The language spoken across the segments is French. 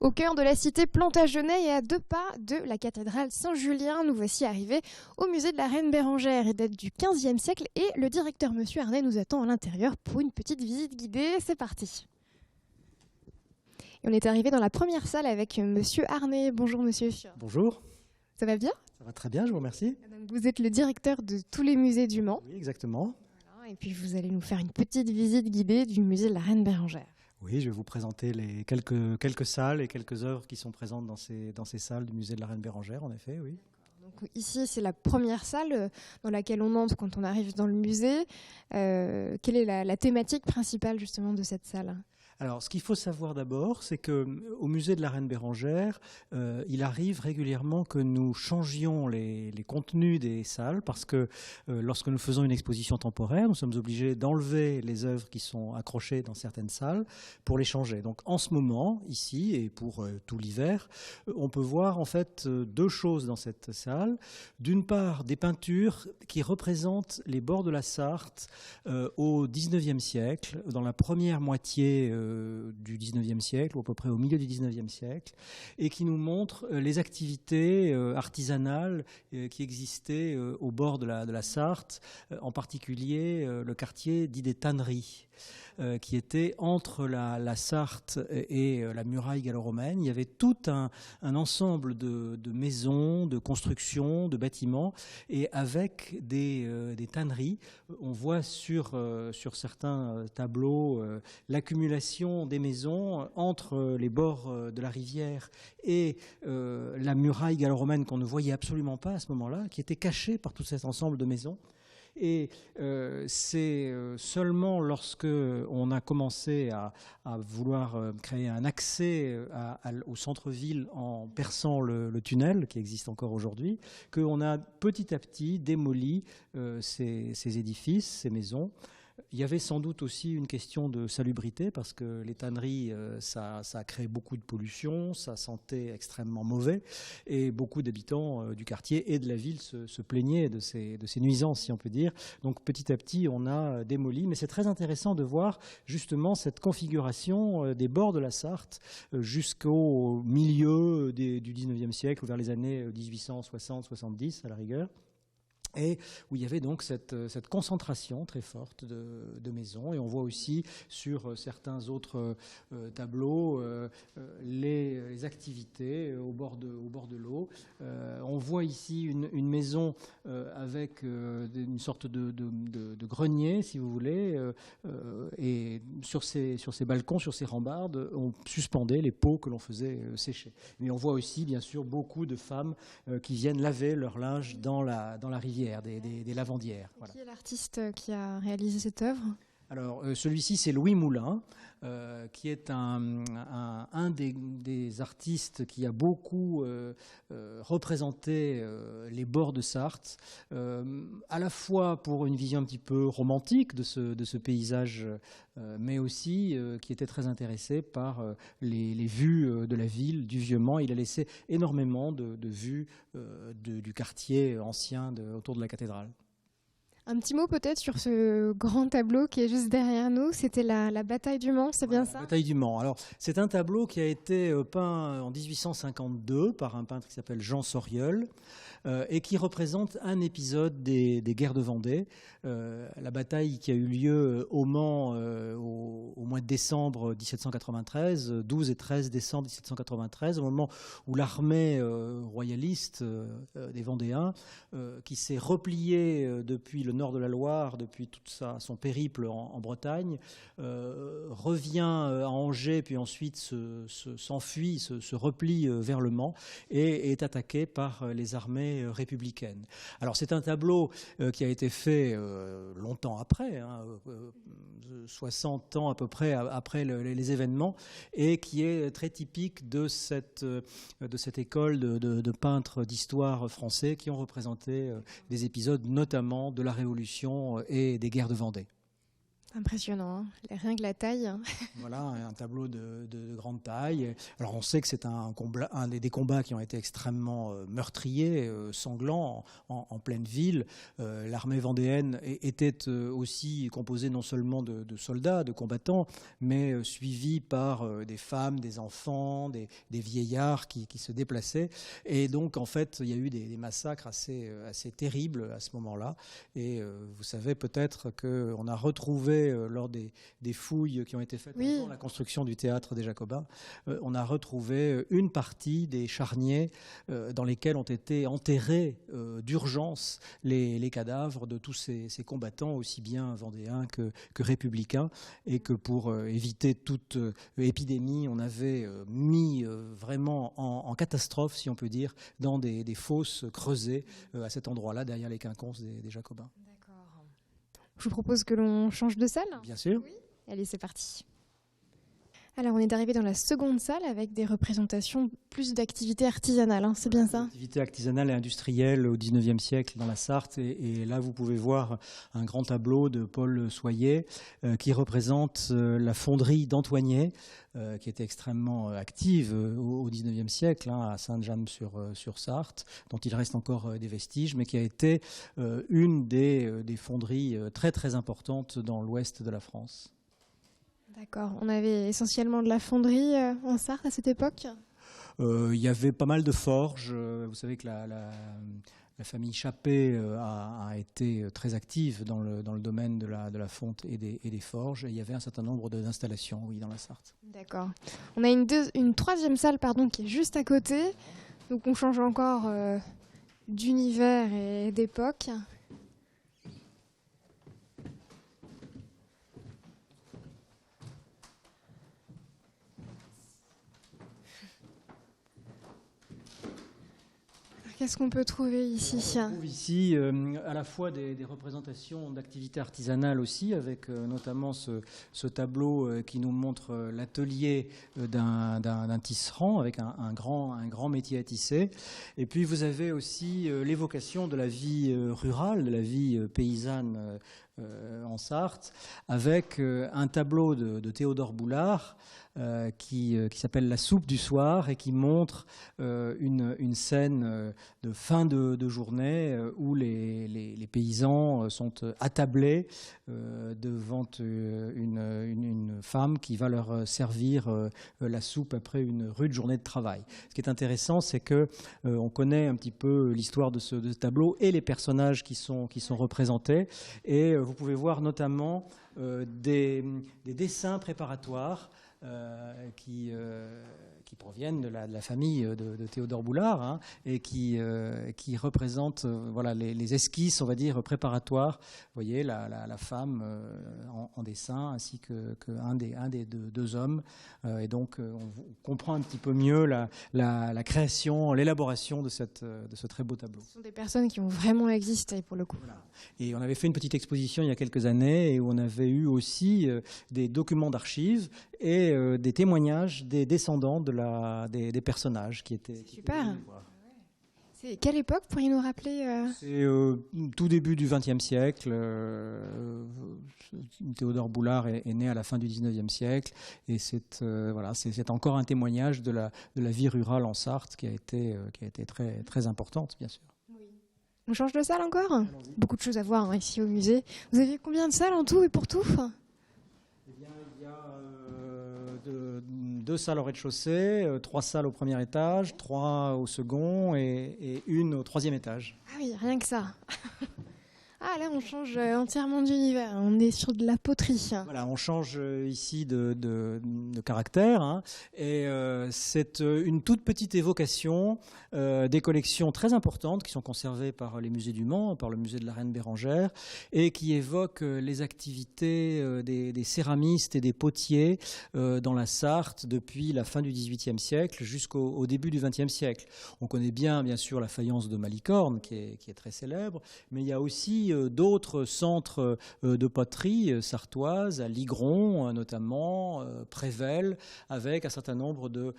Au cœur de la cité Plantagenet et à 2 pas de la cathédrale Saint-Julien, nous voici arrivés au musée de la Reine Bérengère. Il date du XVe siècle et le directeur Monsieur Arnay nous attend à l'intérieur pour une petite visite guidée. C'est parti. Et on est arrivé dans la première salle avec Monsieur Arnay. Bonjour Monsieur. Bonjour. Ça va bien? Ça va très bien, je vous remercie. Donc, vous êtes le directeur de tous les musées du Mans. Oui, exactement. Voilà, et puis vous allez nous faire une petite visite guidée du musée de la Reine Bérengère. Oui, je vais vous présenter les quelques salles et quelques œuvres qui sont présentes dans ces salles du musée de la Reine Bérengère, en effet, oui. Donc ici, c'est la première salle dans laquelle on entre quand on arrive dans le musée. Quelle est la thématique principale justement de cette salle ? Alors, ce qu'il faut savoir d'abord, c'est que au musée de la Reine Bérengère, il arrive régulièrement que nous changions les contenus des salles parce que lorsque nous faisons une exposition temporaire, nous sommes obligés d'enlever les œuvres qui sont accrochées dans certaines salles pour les changer. Donc, en ce moment, ici et pour tout l'hiver, on peut voir en fait deux choses dans cette salle. D'une part, des peintures qui représentent les bords de la Sarthe au XIXe siècle, dans la première moitié du XIXe siècle, ou à peu près au milieu du XIXe siècle, et qui nous montre les activités artisanales qui existaient au bord de la Sarthe, en particulier le quartier dit des tanneries, qui était entre la Sarthe et la muraille gallo-romaine. Il y avait tout un ensemble de maisons, de constructions, de bâtiments, et avec des tanneries. On voit sur certains tableaux l'accumulation des maisons entre les bords de la rivière et la muraille gallo-romaine qu'on ne voyait absolument pas à ce moment-là, qui était cachée par tout cet ensemble de maisons. Et c'est seulement lorsque on a commencé à vouloir créer un accès au centre-ville en perçant le tunnel qui existe encore aujourd'hui, qu'on a petit à petit démoli ces édifices, ces maisons. Il y avait sans doute aussi une question de salubrité parce que les tanneries, ça a créé beaucoup de pollution, ça sentait extrêmement mauvais et beaucoup d'habitants du quartier et de la ville se plaignaient de ces nuisances, si on peut dire. Donc petit à petit, on a démoli. Mais c'est très intéressant de voir justement cette configuration des bords de la Sarthe jusqu'au milieu du 19e siècle ou vers les années 1860-70 à la rigueur. Et où il y avait donc cette concentration très forte de maisons. Et on voit aussi sur certains autres tableaux les activités au bord de l'eau. On voit ici une maison avec une sorte de grenier, si vous voulez, et sur ces balcons, sur ces rambardes, on suspendait les pots que l'on faisait sécher. Mais on voit aussi, bien sûr, beaucoup de femmes qui viennent laver leur linge dans la rivière. Des lavandières. Voilà. Qui est l'artiste qui a réalisé cette œuvre ? Alors, celui-ci, c'est Louis Moulin, qui est un des artistes qui a beaucoup représenté les bords de Sarthe, à la fois pour une vision un petit peu romantique de ce paysage, mais aussi qui était très intéressé par les vues de la ville, du Vieux-Mans. Il a laissé énormément de vues du quartier ancien autour de la cathédrale. Un petit mot peut-être sur ce grand tableau qui est juste derrière nous. C'était la bataille du Mans, c'est bien ça ? La bataille du Mans. Alors, c'est un tableau qui a été peint en 1852 par un peintre qui s'appelle Jean Sorieul et qui représente un épisode des guerres de Vendée. La bataille qui a eu lieu au Mans au mois de décembre 1793, 12 et 13 décembre 1793, au moment où l'armée royaliste des Vendéens, qui s'est repliée depuis le nord de la Loire, depuis tout son périple en Bretagne, revient à Angers, puis ensuite s'enfuit, se replie vers le Mans et est attaqué par les armées républicaines. Alors c'est un tableau qui a été fait longtemps après, 60 ans à peu près après les événements, et qui est très typique de cette école de peintres d'histoire français qui ont représenté des épisodes notamment de la Révolution et des guerres de Vendée. Impressionnant, hein. Rien que la taille. Voilà, un tableau de grande taille. Alors on sait que c'est un des combats qui ont été extrêmement meurtriers, sanglants, en pleine ville. L'armée vendéenne était aussi composée non seulement de soldats, de combattants, mais suivie par des femmes, des enfants, des vieillards qui se déplaçaient. Et donc en fait, il y a eu des massacres assez terribles à ce moment-là. Et vous savez peut-être qu'on a retrouvé lors des fouilles qui ont été faites avant la construction du théâtre des Jacobins, on a retrouvé une partie des charniers dans lesquels ont été enterrés d'urgence les cadavres de tous ces combattants, aussi bien vendéens que républicains, et que pour éviter toute épidémie, on avait mis vraiment en catastrophe, si on peut dire, dans des fosses creusées à cet endroit-là, derrière les quinconces des Jacobins. Je vous propose que l'on change de salle. Bien sûr. Oui. Allez, c'est parti. Alors, on est arrivé dans la seconde salle avec des représentations plus d'activités artisanales, hein, c'est bien ça? Activités artisanales et industrielles au XIXe siècle dans la Sarthe. Et là, vous pouvez voir un grand tableau de Paul Soyer qui représente la fonderie d'Antoigné, qui était extrêmement active au XIXe siècle, hein, à Sainte-Jeanne-sur-Sarthe, dont il reste encore des vestiges, mais qui a été une des fonderies très très importantes dans l'ouest de la France. D'accord. On avait essentiellement de la fonderie en Sarthe à cette époque? Il y avait pas mal de forges. Vous savez que la famille Chappé a été très active dans le domaine de la fonte et des forges. Et il y avait un certain nombre d'installations, oui, dans la Sarthe. D'accord. On a une troisième salle, qui est juste à côté. Donc on change encore d'univers et d'époque. Qu'est-ce qu'on peut trouver ici? On trouve ici à la fois des représentations d'activités artisanales aussi, avec notamment ce tableau qui nous montre l'atelier d'un tisserand avec un grand métier à tisser. Et puis vous avez aussi l'évocation de la vie rurale, de la vie paysanne en Sarthe, avec un tableau de Théodore Boulard qui s'appelle La soupe du soir et qui montre une scène de fin de journée où les paysans sont attablés devant une femme qui va leur servir la soupe après une rude journée de travail. Ce qui est intéressant, c'est que on connaît un petit peu l'histoire de ce tableau et les personnages qui sont représentés, et vous pouvez voir notamment des dessins préparatoires qui proviennent de la famille de Théodore Boulard, hein, et qui représentent voilà, les esquisses, on va dire, préparatoires. Vous voyez la femme en dessin, ainsi qu'un des deux hommes. Et donc, on comprend un petit peu mieux la création, l'élaboration de ce très beau tableau. Ce sont des personnes qui ont vraiment existé, pour le coup. Voilà. Et on avait fait une petite exposition il y a quelques années, et où on avait eu aussi des documents d'archives et des témoignages des descendants des personnages qui étaient... Super. C'est quelle époque, pourriez-nous rappeler C'est tout début du XXe siècle. Théodore Boulard est né à la fin du XIXe siècle, et c'est encore un témoignage de la vie rurale en Sarthe qui a été très, très importante, bien sûr. On change de salle encore? Beaucoup de choses à voir, hein, ici au musée. Vous avez combien de salles en tout et pour tout? Eh bien, il y a deux salles au rez-de-chaussée, 3 salles au premier étage, 3 au second et une au troisième étage. Ah oui, rien que ça. Ah, là, on change entièrement d'univers. On est sur de la poterie. Voilà, on change ici de caractère, hein, et c'est une toute petite évocation des collections très importantes qui sont conservées par les musées du Mans, par le musée de la Reine Bérengère, et qui évoquent les activités des céramistes et des potiers dans la Sarthe depuis la fin du XVIIIe siècle jusqu'au début du XXe siècle. On connaît bien sûr, la faïence de Malicorne, qui est très célèbre, mais il y a aussi aussi d'autres centres de poterie sartoise, à Ligron notamment, Prével, avec un certain nombre de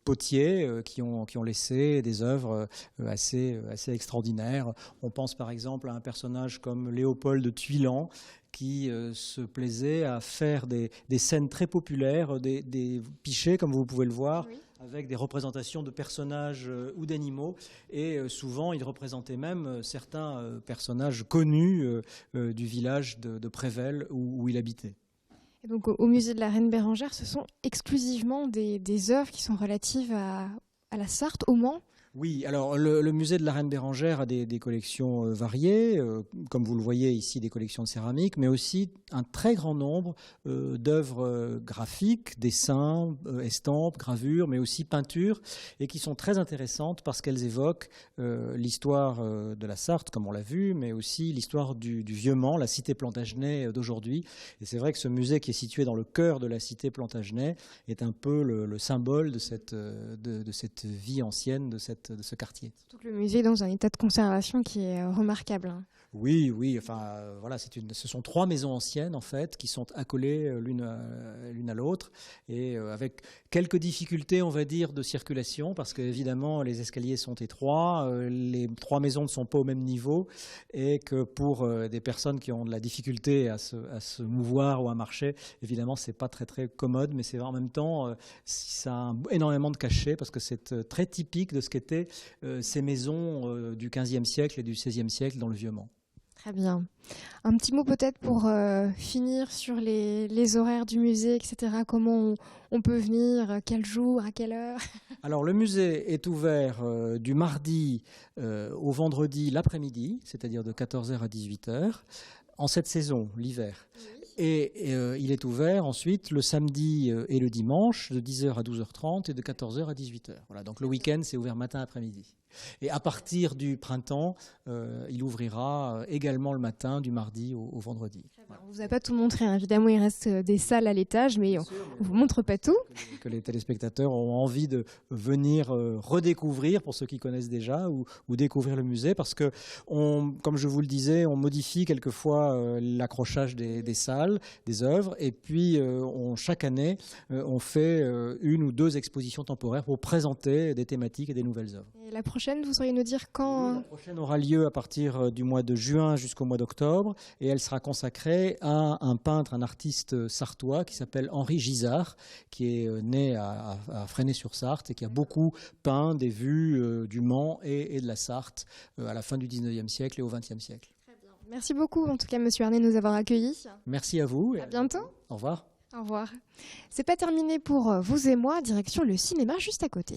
potiers qui ont laissé des œuvres assez extraordinaires. On pense par exemple à un personnage comme Léopold de Tuilan, qui se plaisait à faire des scènes très populaires, des pichets, comme vous pouvez le voir, oui, avec des représentations de personnages ou d'animaux. Et souvent, il représentait même certains personnages connus du village de Prével où il habitait. Et donc, au musée de la Reine Bérengère, ce sont exclusivement des œuvres qui sont relatives à la Sarthe, au Mans? Oui, alors le musée de la Reine Bérengère a des collections variées, comme vous le voyez ici, des collections de céramique, mais aussi un très grand nombre d'œuvres graphiques, dessins, estampes, gravures, mais aussi peintures, et qui sont très intéressantes parce qu'elles évoquent l'histoire de la Sarthe, comme on l'a vu, mais aussi l'histoire du Vieux-Mans, la cité Plantagenet d'aujourd'hui. Et c'est vrai que ce musée qui est situé dans le cœur de la cité Plantagenet est un peu le symbole de cette vie ancienne, de ce quartier. Surtout que le musée est dans un état de conservation qui est remarquable. Oui, enfin voilà, ce sont 3 maisons anciennes en fait qui sont accolées l'une à l'autre et avec quelques difficultés, on va dire, de circulation parce qu'évidemment les escaliers sont étroits, les 3 maisons ne sont pas au même niveau et que pour des personnes qui ont de la difficulté à se mouvoir ou à marcher, évidemment c'est pas très commode, mais c'est en même temps ça a énormément de cachet parce que c'est très typique de ce qu'étaient ces maisons du XVe siècle et du XVIe siècle dans le Vieux-Mans. Très bien. Un petit mot peut-être pour finir sur les horaires du musée, etc. Comment on peut venir, quel jour, à quelle heure? Alors le musée est ouvert du mardi au vendredi l'après-midi, c'est-à-dire de 14h à 18h, en cette saison, l'hiver. Oui. Et il est ouvert ensuite le samedi et le dimanche de 10h à 12h30 et de 14h à 18h. Voilà, donc le week-end, c'est ouvert matin après-midi. Et à partir du printemps, il ouvrira également le matin du mardi au vendredi. Voilà. On ne vous a pas tout montré, hein. Évidemment, il reste des salles à l'étage, mais on ne vous montre pas tout. Que les téléspectateurs ont envie de venir redécouvrir, pour ceux qui connaissent déjà, ou découvrir le musée, parce que, comme je vous le disais, on modifie quelquefois l'accrochage des salles, des œuvres, et puis chaque année, on fait 1 ou 2 expositions temporaires pour présenter des thématiques et des nouvelles œuvres. Et la prochaine, vous sauriez nous dire quand? La prochaine aura lieu à partir du mois de juin jusqu'au mois d'octobre et elle sera consacrée à un peintre, un artiste sartois qui s'appelle Henri Gisard, qui est né à Fresnay-sur-Sarthe et qui a beaucoup peint des vues du Mans et de la Sarthe à la fin du 19e siècle et au 20e siècle. Très bien. Merci beaucoup en tout cas Monsieur Arnay de nous avoir accueillis. Merci à vous. À bientôt. Au revoir. Au revoir. C'est pas terminé pour vous et moi, direction le cinéma juste à côté.